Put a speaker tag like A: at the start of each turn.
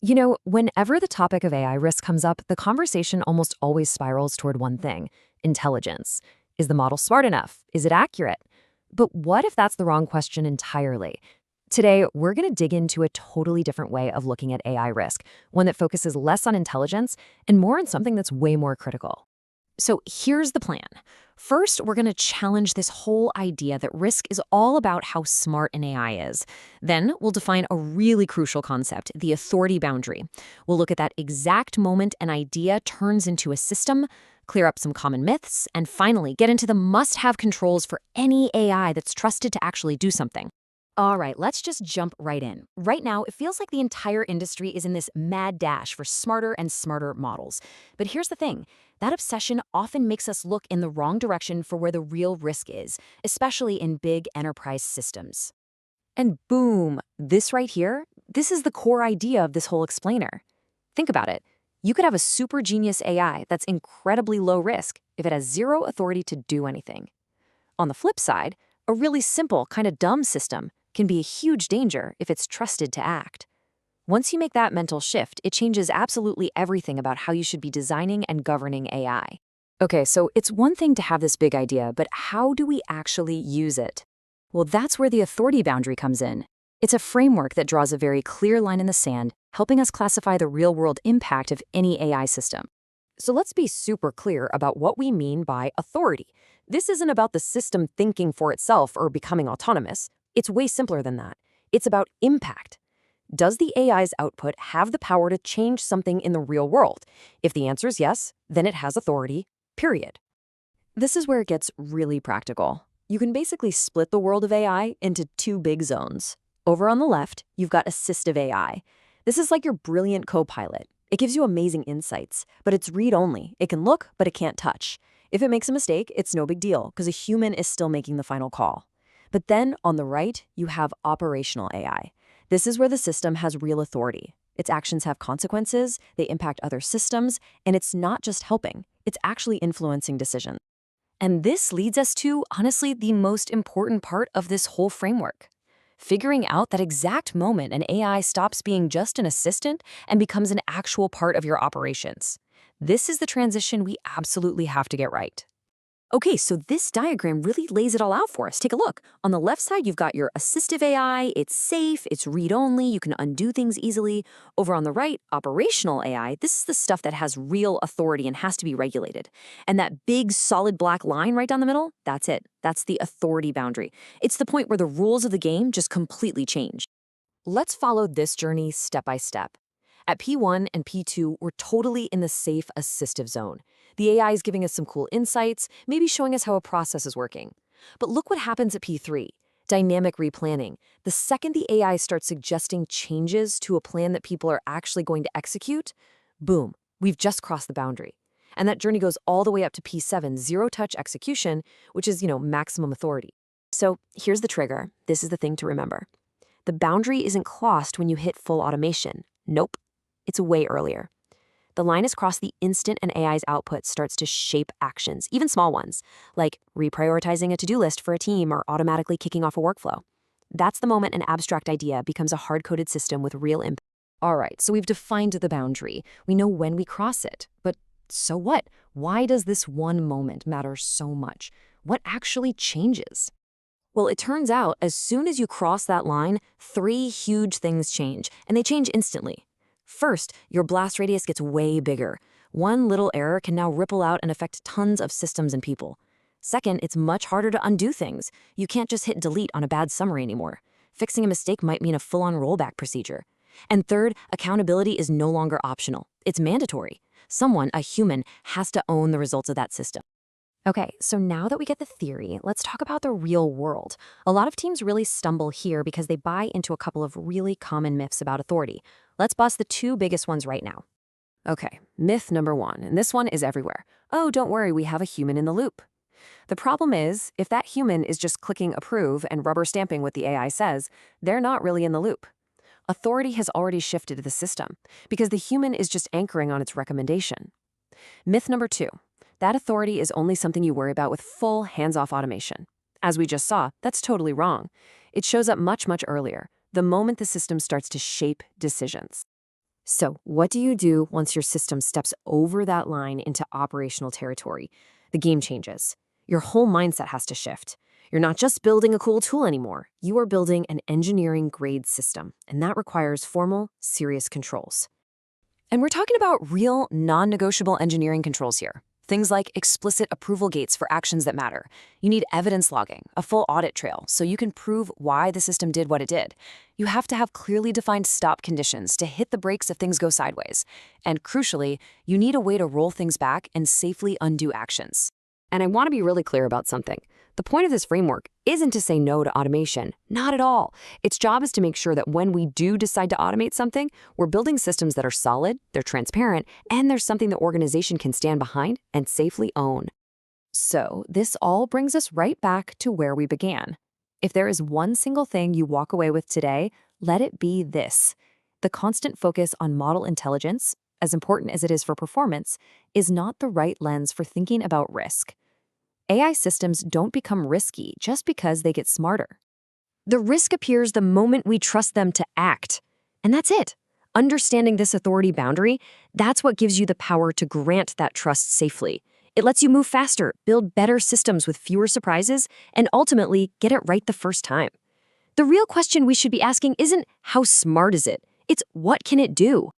A: Whenever the topic of AI risk comes up, the conversation almost always spirals toward one thing: intelligence. Is the model smart enough? Is it accurate? But what if that's the wrong question entirely? Today, we're going to dig into a totally different way of looking at AI risk, one that focuses less on intelligence and more on something that's way more critical. So here's the plan. First, we're going to challenge this whole idea that risk is all about how smart an AI is. Then we'll define a really crucial concept, the authority boundary. We'll look at that exact moment an idea turns into a system, clear up some common myths, and finally get into the must-have controls for any AI that's trusted to actually do something. All right, let's just jump right in. Right now, it feels like the entire industry is in this mad dash for smarter and smarter models. But here's the thing. That obsession often makes us look in the wrong direction for where the real risk is, especially in big enterprise systems. And boom, this right here, this is the core idea of this whole explainer. Think about it. You could have a super genius AI that's incredibly low risk if it has zero authority to do anything. On the flip side, a really simple, kind of dumb system can be a huge danger if it's trusted to act. Once you make that mental shift, it changes absolutely everything about how you should be designing and governing AI. Okay, so it's one thing to have this big idea, but how do we actually use it? Well, that's where the authority boundary comes in. It's a framework that draws a very clear line in the sand, helping us classify the real-world impact of any AI system. So let's be super clear about what we mean by authority. This isn't about the system thinking for itself or becoming autonomous. It's way simpler than that. It's about impact. Does the AI's output have the power to change something in the real world? If the answer is yes, then it has authority, period. This is where it gets really practical. You can basically split the world of AI into two big zones. Over on the left, you've got assistive AI. This is like your brilliant co-pilot. It gives you amazing insights, but it's read-only. It can look, but it can't touch. If it makes a mistake, it's no big deal, because a human is still making the final call. But then, on the right, you have operational AI. This is where the system has real authority. Its actions have consequences, they impact other systems, and it's not just helping, it's actually influencing decisions. And this leads us to, honestly, the most important part of this whole framework: figuring out that exact moment an AI stops being just an assistant and becomes an actual part of your operations. This is the transition we absolutely have to get right. Okay, so this diagram really lays it all out for us. Take a look. On the left side, you've got your assistive AI. It's safe, it's read-only, you can undo things easily. Over on the right, operational AI, this is the stuff that has real authority and has to be regulated. And that big solid black line right down the middle, that's it. That's the authority boundary. It's the point where the rules of the game just completely change. Let's follow this journey step by step. At P1 and P2, we're totally in the safe assistive zone. The AI is giving us some cool insights, maybe showing us how a process is working. But look what happens at P3, dynamic replanning. The second the AI starts suggesting changes to a plan that people are actually going to execute, boom, we've just crossed the boundary. And that journey goes all the way up to P7, zero-touch execution, which is, maximum authority. So here's the trigger. This is the thing to remember. The boundary isn't crossed when you hit full automation. Nope. It's way earlier. The line is crossed the instant an AI's output starts to shape actions, even small ones, like reprioritizing a to-do list for a team or automatically kicking off a workflow. That's the moment an abstract idea becomes a hard-coded system with real impact. All right, so we've defined the boundary. We know when we cross it. But so what? Why does this one moment matter so much? What actually changes? Well, it turns out as soon as you cross that line, three huge things change, and they change instantly. First, your blast radius gets way bigger. One little error can now ripple out and affect tons of systems and people. Second, it's much harder to undo things. You can't just hit delete on a bad summary anymore. Fixing a mistake might mean a full-on rollback procedure. And third, accountability is no longer optional. It's mandatory. Someone, a human, has to own the results of that system. Okay, so now that we get the theory, let's talk about the real world. A lot of teams really stumble here because they buy into a couple of really common myths about authority. Let's bust the two biggest ones right now. Okay, myth number one, and this one is everywhere. Oh, don't worry, we have a human in the loop. The problem is, if that human is just clicking approve and rubber stamping what the AI says, they're not really in the loop. Authority has already shifted to the system because the human is just anchoring on its recommendation. Myth number two. That authority is only something you worry about with full hands-off automation. As we just saw, that's totally wrong. It shows up much, much earlier, the moment the system starts to shape decisions.
B: So, what do you do once your system steps over that line into operational territory? The game changes. Your whole mindset has to shift. You're not just building a cool tool anymore. You are building an engineering grade system, and that requires formal, serious controls.
A: And we're talking about real, non-negotiable engineering controls here. Things like explicit approval gates for actions that matter. You need evidence logging, a full audit trail, so you can prove why the system did what it did. You have to have clearly defined stop conditions to hit the brakes if things go sideways. And crucially, you need a way to roll things back and safely undo actions. And I want to be really clear about something. The point of this framework isn't to say no to automation, not at all. Its job is to make sure that when we do decide to automate something, we're building systems that are solid, they're transparent, and there's something the organization can stand behind and safely own. So this all brings us right back to where we began. If there is one single thing you walk away with today, let it be this. The constant focus on model intelligence, as important as it is for performance, is not the right lens for thinking about risk. AI systems don't become risky just because they get smarter. The risk appears the moment we trust them to act. And that's it. Understanding this authority boundary, that's what gives you the power to grant that trust safely. It lets you move faster, build better systems with fewer surprises, and ultimately get it right the first time. The real question we should be asking isn't how smart is it? It's what can it do?